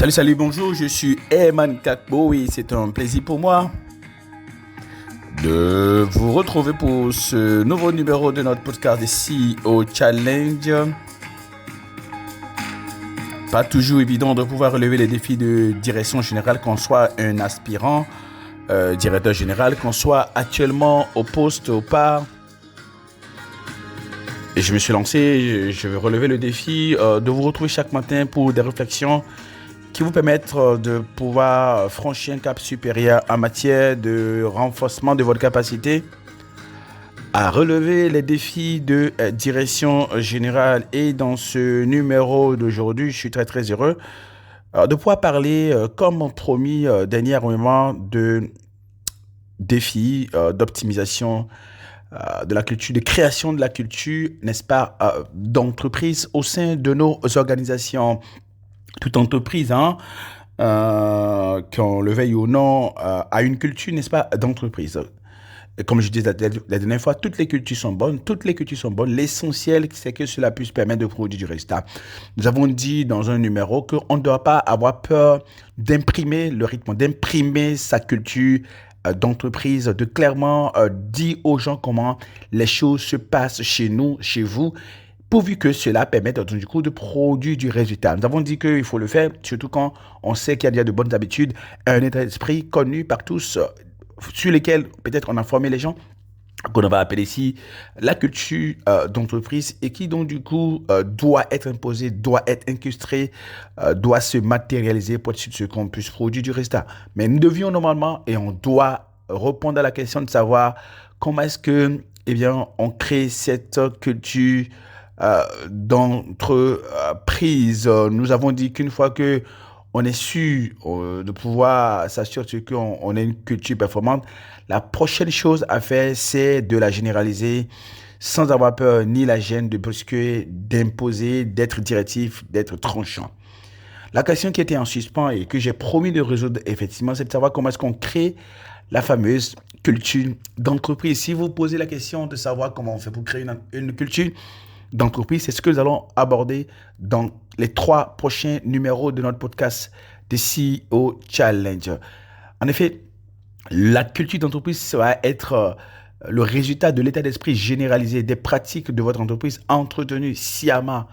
Salut, bonjour, je suis Eman Kakbo et c'est un plaisir pour moi de vous retrouver pour ce nouveau numéro de notre podcast de CEO Challenge. Pas toujours évident de pouvoir relever les défis de direction générale, qu'on soit un aspirant directeur général, qu'on soit actuellement au poste ou pas. Et je me suis lancé, je vais relever le défi de vous retrouver chaque matin pour des réflexions qui vous permettent de pouvoir franchir un cap supérieur en matière de renforcement de votre capacité à relever les défis de direction générale. Et dans ce numéro d'aujourd'hui, je suis très heureux de pouvoir parler, comme promis dernièrement, de défis d'optimisation de la culture, de création de la culture, n'est-ce pas, d'entreprise au sein de nos organisations. Toute entreprise, qu'on le veuille ou non, a une culture, n'est-ce pas, d'entreprise. Et comme je disais la dernière fois, toutes les cultures sont bonnes. L'essentiel, c'est que cela puisse permettre de produire du résultat. Nous avons dit dans un numéro qu'on ne doit pas avoir peur d'imprimer le rythme, d'imprimer sa culture d'entreprise, de clairement dire aux gens comment les choses se passent chez nous, chez vous, pourvu que cela permette du coup de produire du résultat. Nous avons dit qu'il faut le faire, surtout quand on sait qu'il y a déjà de bonnes habitudes, un état d'esprit connu par tous, sur lesquels peut-être on a formé les gens, qu'on va appeler ici la culture d'entreprise, et qui donc du coup doit être imposée, doit être incrustée, doit se matérialiser pour être sûr de ce qu'on puisse produire du résultat. Mais nous devions normalement, et on doit répondre à la question de savoir comment est-ce que, on crée cette culture d'entreprise. Nous avons dit qu'une fois que on est sûr de pouvoir s'assurer qu'on a une culture performante, la prochaine chose à faire, c'est de la généraliser sans avoir peur ni la gêne de brusquer, d'imposer, d'être directif, d'être tranchant. La question qui était en suspens et que j'ai promis de résoudre effectivement, c'est de savoir comment est-ce qu'on crée la fameuse culture d'entreprise. Si vous posez la question de savoir comment on fait pour créer une culture d'entreprise, c'est ce que nous allons aborder dans les 3 prochains numéros de notre podcast de CEO Challenge. En effet, la culture d'entreprise, ça va être le résultat de l'état d'esprit généralisé des pratiques de votre entreprise entretenues sciemment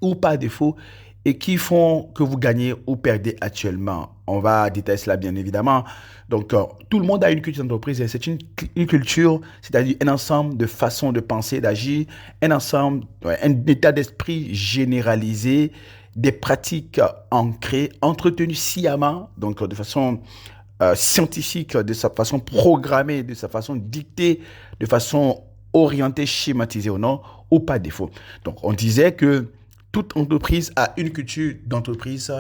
ou par défaut et qui font que vous gagnez ou perdez actuellement. On va détailler cela bien évidemment. Donc, tout le monde a une culture d'entreprise et c'est une culture, c'est-à-dire un ensemble de façons de penser, d'agir, un ensemble, un état d'esprit généralisé, des pratiques ancrées, entretenues sciemment, donc de façon scientifique, de sa façon programmée, de sa façon dictée, de façon orientée, schématisée ou non, ou par défaut. Donc, on disait que toute entreprise a une culture d'entreprise,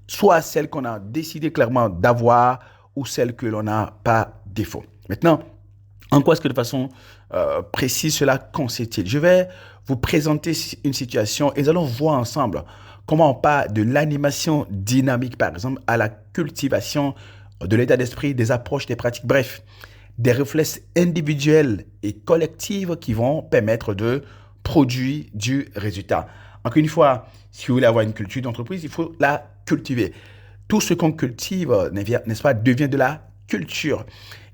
soit celle qu'on a décidé clairement d'avoir ou celle que l'on n'a pas défaut. Maintenant, en quoi est-ce que de façon précise cela consiste-t-il? Je vais vous présenter une situation et nous allons voir ensemble comment on part de l'animation dynamique, par exemple, à la cultivation de l'état d'esprit, des approches, des pratiques, bref, des réflexes individuels et collectifs qui vont permettre de produire du résultat. Encore une fois, si vous voulez avoir une culture d'entreprise, il faut la cultiver. Tout ce qu'on cultive, n'est-ce pas, devient de la culture.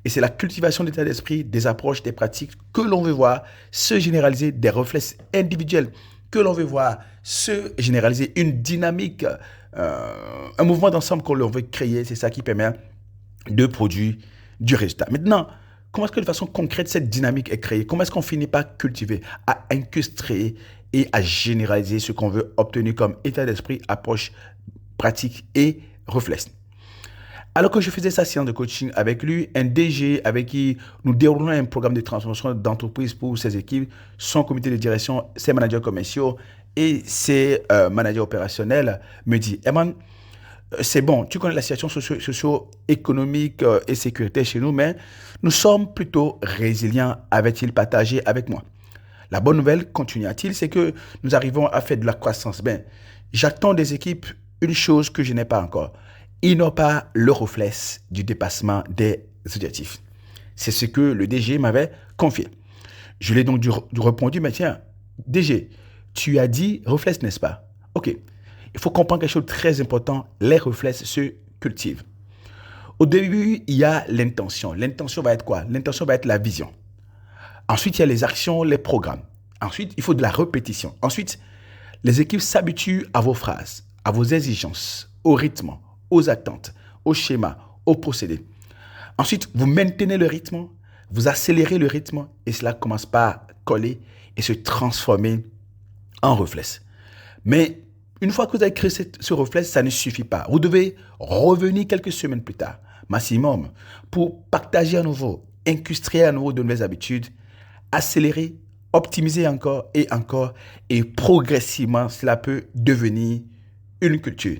Et c'est la cultivation de l'état d'esprit, des approches, des pratiques que l'on veut voir se généraliser, des réflexes individuels que l'on veut voir se généraliser, une dynamique, un mouvement d'ensemble que l'on veut créer. C'est ça qui permet de produire du résultat. Maintenant, comment est-ce que de façon concrète cette dynamique est créée? Comment est-ce qu'on finit par cultiver, à incruster et à généraliser ce qu'on veut obtenir comme état d'esprit, approche, pratique et réflexe? Alors que je faisais sa séance de coaching avec lui, un DG avec qui nous déroulons un programme de transformation d'entreprise pour ses équipes, son comité de direction, ses managers commerciaux et ses managers opérationnels me dit « Eman, c'est bon, tu connais la situation socio-économique et sécuritaire chez nous, mais nous sommes plutôt résilients, avait-il partagé avec moi. La bonne nouvelle, continua-t-il, c'est que nous arrivons à faire de la croissance. Ben, j'attends des équipes une chose que je n'ai pas encore. Ils n'ont pas le réflexe du dépassement des objectifs. C'est ce que le DG m'avait confié. Je lui ai donc répondu, mais tiens, DG, tu as dit réflexe, n'est-ce pas? Ok. il faut comprendre quelque chose de très important. Les réflexes se cultivent. Au début, il y a l'intention. L'intention va être quoi? L'intention va être la vision. Ensuite, il y a les actions, les programmes. Ensuite, il faut de la répétition. Ensuite, les équipes s'habituent à vos phrases, à vos exigences, au rythme, aux attentes, au schéma, au procédé. Ensuite, vous maintenez le rythme, vous accélérez le rythme et cela commence par coller et se transformer en réflexe. Mais une fois que vous avez créé ce réflexe, ça ne suffit pas. Vous devez revenir quelques semaines plus tard, maximum, pour partager à nouveau, incruster à nouveau de nouvelles habitudes, accélérer, optimiser encore, et progressivement, cela peut devenir une culture.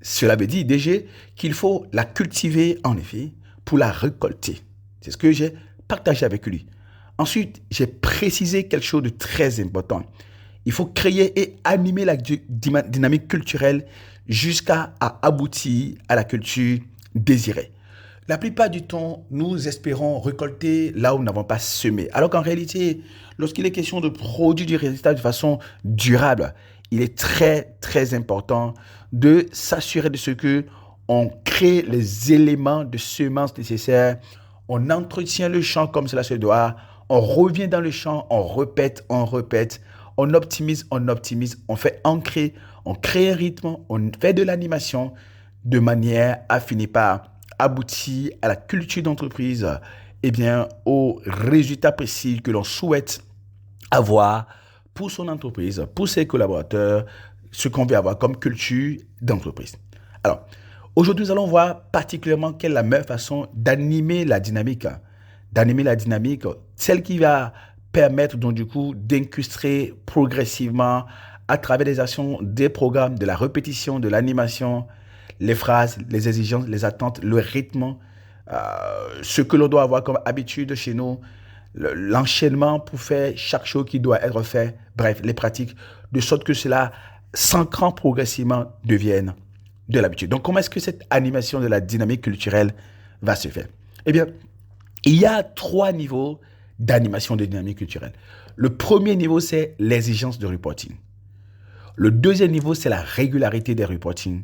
Cela veut dire déjà qu'il faut la cultiver en effet pour la récolter. C'est ce que j'ai partagé avec lui. Ensuite, j'ai précisé quelque chose de très important. Il faut créer et animer la dynamique culturelle jusqu'à aboutir à la culture désirée. La plupart du temps, nous espérons récolter là où nous n'avons pas semé. Alors qu'en réalité, lorsqu'il est question de produire du résultat de façon durable, il est très, très important de s'assurer de ce que on crée les éléments de semences nécessaires, on entretient le champ comme cela se doit, on revient dans le champ, on répète, on optimise, on fait ancrer, on crée un rythme, on fait de l'animation de manière à finir par aboutir à la culture d'entreprise, au résultat précis que l'on souhaite avoir pour son entreprise, pour ses collaborateurs, ce qu'on veut avoir comme culture d'entreprise. Alors, aujourd'hui, nous allons voir particulièrement quelle est la meilleure façon d'animer la dynamique, celle qui va permettre donc du coup d'incrustrer progressivement à travers des actions, des programmes, de la répétition, de l'animation, les phrases, les exigences, les attentes, le rythme, ce que l'on doit avoir comme habitude chez nous, l'enchaînement pour faire chaque chose qui doit être fait, bref, les pratiques, de sorte que cela s'ancre progressivement devienne de l'habitude. Donc, comment est-ce que cette animation de la dynamique culturelle va se faire? Eh bien, il y a 3 niveaux d'animation de dynamique culturelle. Le premier niveau, c'est l'exigence de reporting. Le deuxième niveau, c'est la régularité des reporting.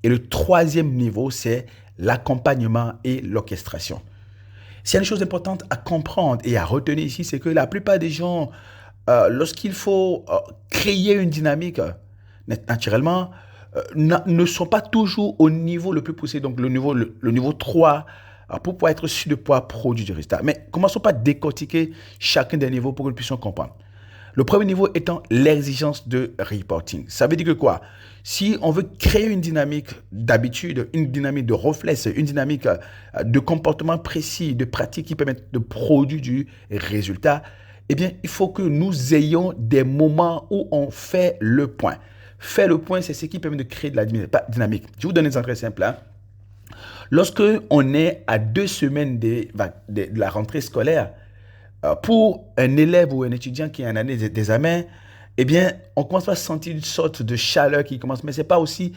Et le troisième niveau, c'est l'accompagnement et l'orchestration. S'il y a une chose importante à comprendre et à retenir ici, c'est que la plupart des gens, lorsqu'il faut créer une dynamique, naturellement, ne sont pas toujours au niveau le plus poussé, donc le niveau 3, pour pouvoir être sûr de pouvoir produire du résultat. Mais commençons par décortiquer chacun des niveaux pour que nous puissions comprendre. Le premier niveau étant l'exigence de reporting. Ça veut dire que quoi? Si on veut créer une dynamique d'habitude, une dynamique de réflexe, une dynamique de comportement précis, de pratique qui permettent de produire du résultat, eh bien, il faut que nous ayons des moments où on fait le point. Faire le point, c'est ce qui permet de créer de la dynamique. Je vais vous donne un exemple très simple. Lorsque on est à 2 semaines de la rentrée scolaire, pour un élève ou un étudiant qui est en année d'examen, eh bien, on commence à sentir une sorte de chaleur qui commence, mais ce n'est pas aussi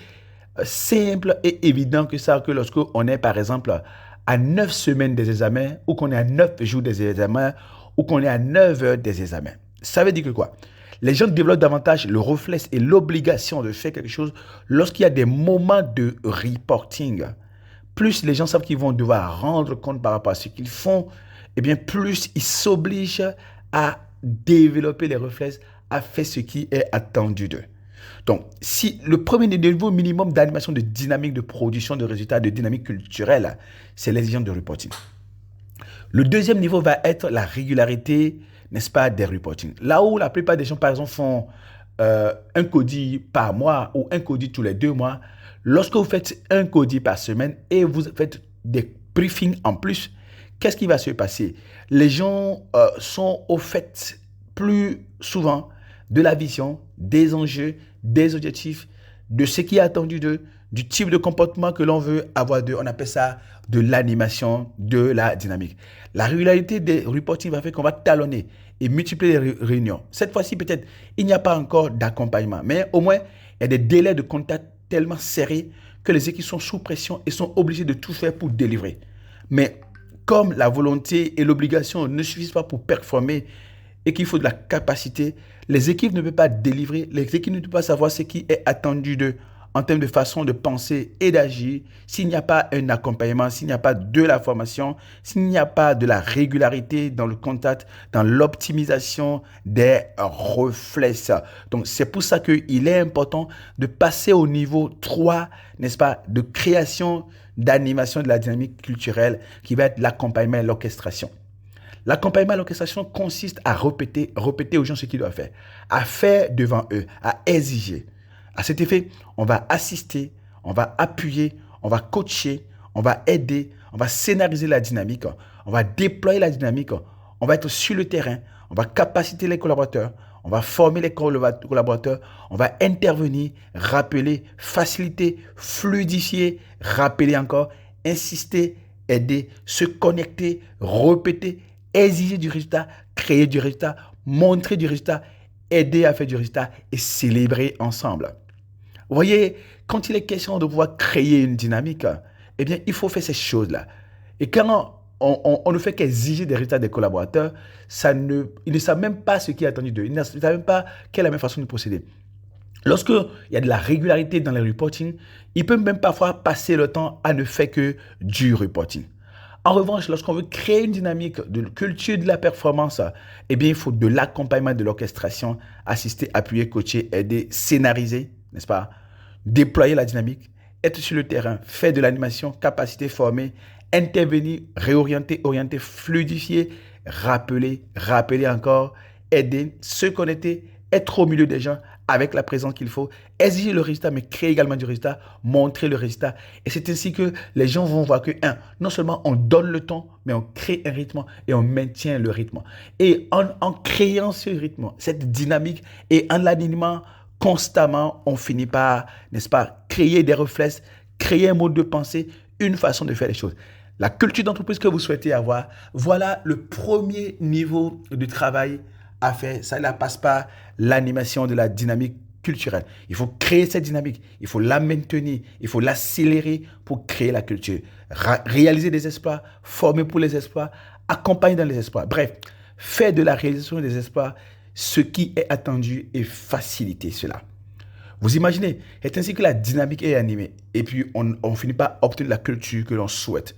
simple et évident que ça, que lorsqu'on est, par exemple, à 9 semaines des examens, ou qu'on est à 9 jours des examens, ou qu'on est à 9 heures des examens. Ça veut dire que quoi? Les gens développent davantage le réflexe et l'obligation de faire quelque chose lorsqu'il y a des moments de reporting. Plus les gens savent qu'ils vont devoir rendre compte par rapport à ce qu'ils font, eh bien, plus ils s'obligent à développer les réflexes, à faire ce qui est attendu d'eux. Donc, si le premier niveau minimum d'animation de dynamique de production de résultats, de dynamique culturelle, c'est l'exigence de reporting. Le deuxième niveau va être la régularité, n'est-ce pas, des reporting. Là où la plupart des gens, par exemple, font un codie par mois ou un codie tous les 2 mois, lorsque vous faites un codie par semaine et vous faites des briefings en plus, qu'est-ce qui va se passer? Les gens sont au fait plus souvent de la vision, des enjeux, des objectifs, de ce qui est attendu d'eux, du type de comportement que l'on veut avoir d'eux. On appelle ça de l'animation, de la dynamique. La régularité des reporting va faire qu'on va talonner et multiplier les réunions. Cette fois-ci, peut-être, il n'y a pas encore d'accompagnement, mais au moins, il y a des délais de contact tellement serrés que les équipes sont sous pression et sont obligées de tout faire pour délivrer. Mais comme la volonté et l'obligation ne suffisent pas pour performer et qu'il faut de la capacité, les équipes ne peuvent pas délivrer, les équipes ne peuvent pas savoir ce qui est attendu d'eux en termes de façon de penser et d'agir s'il n'y a pas un accompagnement, s'il n'y a pas de la formation, s'il n'y a pas de la régularité dans le contact, dans l'optimisation des réflexes. Donc, c'est pour ça qu'il est important de passer au niveau 3, n'est-ce pas, de création, d'animation de la dynamique culturelle qui va être l'accompagnement et l'orchestration. L'accompagnement à l'orchestration consiste à répéter aux gens ce qu'ils doivent faire, à faire devant eux, à exiger. À cet effet, on va assister, on va appuyer, on va coacher, on va aider, on va scénariser la dynamique, on va déployer la dynamique, on va être sur le terrain, on va capaciter les collaborateurs, on va former les collaborateurs, on va intervenir, rappeler, faciliter, fluidifier, rappeler encore, insister, aider, se connecter, répéter, exiger du résultat, créer du résultat, montrer du résultat, aider à faire du résultat et célébrer ensemble. Vous voyez, quand il est question de pouvoir créer une dynamique, eh bien, il faut faire ces choses-là. Et quand on ne fait qu'exiger des résultats des collaborateurs, ils ne savent même pas ce qui est attendu d'eux. Ils ne savent même pas quelle est la meilleure façon de procéder. Lorsqu'il y a de la régularité dans les reporting, ils peuvent même parfois passer le temps à ne faire que du reporting. En revanche, lorsqu'on veut créer une dynamique de culture de la performance, eh bien, il faut de l'accompagnement, de l'orchestration, assister, appuyer, coacher, aider, scénariser, n'est-ce pas? Déployer la dynamique, être sur le terrain, faire de l'animation, capacité, former, intervenir, réorienter, orienter, fluidifier, rappeler encore, aider, se connecter, être au milieu des gens avec la présence qu'il faut, exiger le résultat, mais créer également du résultat, montrer le résultat. Et c'est ainsi que les gens vont voir que, non seulement on donne le temps, mais on crée un rythme et on maintient le rythme. Et en créant ce rythme, cette dynamique et en l'animant constamment, on finit par, n'est-ce pas, créer des réflexes, créer un mode de pensée, une façon de faire les choses. La culture d'entreprise que vous souhaitez avoir, voilà le premier niveau de travail à faire. Ça ne passe pas l'animation de la dynamique culturelle. Il faut créer cette dynamique, il faut la maintenir, il faut l'accélérer pour créer la culture. Réaliser des exploits, former pour les exploits, accompagner dans les exploits. Bref, faire de la réalisation des exploits ce qui est attendu et faciliter cela. Vous imaginez, c'est ainsi que la dynamique est animée et puis on finit par obtenir la culture que l'on souhaite.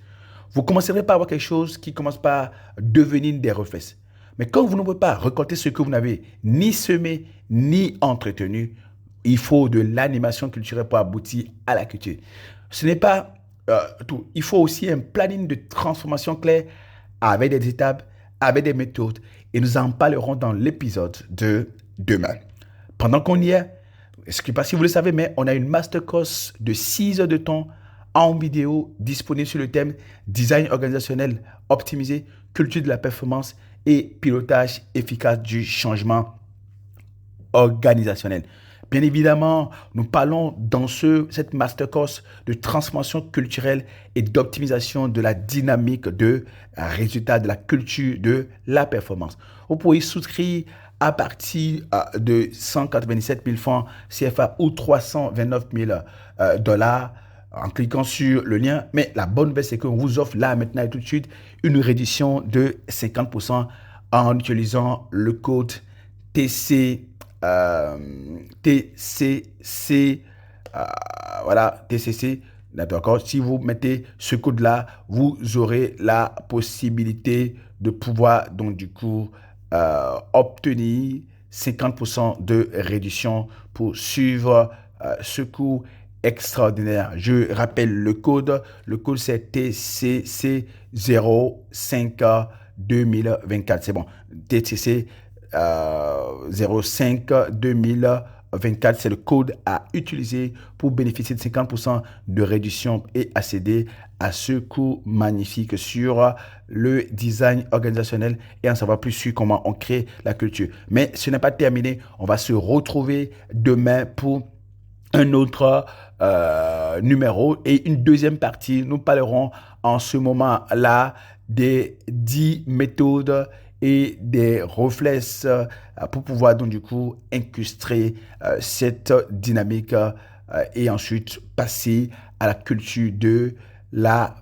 Vous commencerez par avoir quelque chose qui commence par devenir des réflexes. Mais quand vous ne pouvez pas récolter ce que vous n'avez ni semé, ni entretenu, il faut de l'animation culturelle pour aboutir à la culture. Ce n'est pas tout. Il faut aussi un planning de transformation clair avec des étapes, avec des méthodes. Et nous en parlerons dans l'épisode de demain. Pendant qu'on y est, je ne sais pas si vous le savez, mais on a une masterclass de 6 heures de temps en vidéo disponible sur le thème design organisationnel optimisé, culture de la performance et pilotage efficace du changement organisationnel. Bien évidemment, nous parlons dans cette masterclass de transformation culturelle et d'optimisation de la dynamique de résultat de la culture de la performance. Vous pouvez souscrire à partir de 197 000 francs CFA ou 329 000 dollars en cliquant sur le lien. Mais la bonne nouvelle, c'est qu'on vous offre là, maintenant et tout de suite, une réduction de 50% en utilisant le code TCC, voilà, TCC. D'accord. Si vous mettez ce code-là, vous aurez la possibilité de pouvoir, donc du coup, obtenir 50% de réduction pour suivre ce cours extraordinaire. Je rappelle le code. Le code, c'est TCC 05 2024. C'est bon. TCC 05 2024, c'est le code à utiliser pour bénéficier de 50% de réduction et accéder à ce cours magnifique sur le design organisationnel et en savoir plus sur comment on crée la culture. Mais ce n'est pas terminé. On va se retrouver demain pour un autre numéro et une deuxième partie. Nous parlerons en ce moment-là des 10 méthodes et des réflexes pour pouvoir donc du coup incrustrer cette dynamique et ensuite passer à la culture de la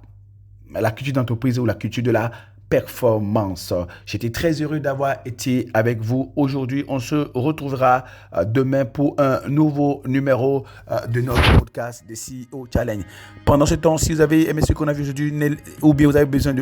culture d'entreprise ou la culture de la performance. J'étais très heureux d'avoir été avec vous aujourd'hui. On se retrouvera demain pour un nouveau numéro de notre podcast de CEO Challenge. Pendant ce temps, si vous avez aimé ce qu'on a vu aujourd'hui ou bien vous avez besoin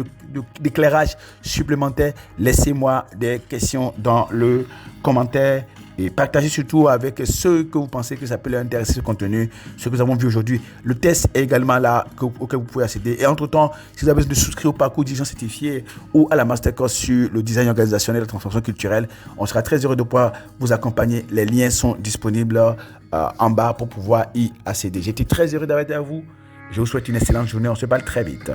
d'éclairage supplémentaire, laissez-moi des questions dans le commentaire. Et partagez surtout avec ceux que vous pensez que ça peut leur intéresser ce contenu, ce que nous avons vu aujourd'hui. Le test est également là auquel vous pouvez accéder. Et entre-temps, si vous avez besoin de souscrire au parcours dirigeant certifié ou à la masterclass sur le design organisationnel et la transformation culturelle, on sera très heureux de pouvoir vous accompagner. Les liens sont disponibles en bas pour pouvoir y accéder. J'étais très heureux d'avoir été avec vous. Je vous souhaite une excellente journée. On se parle très vite.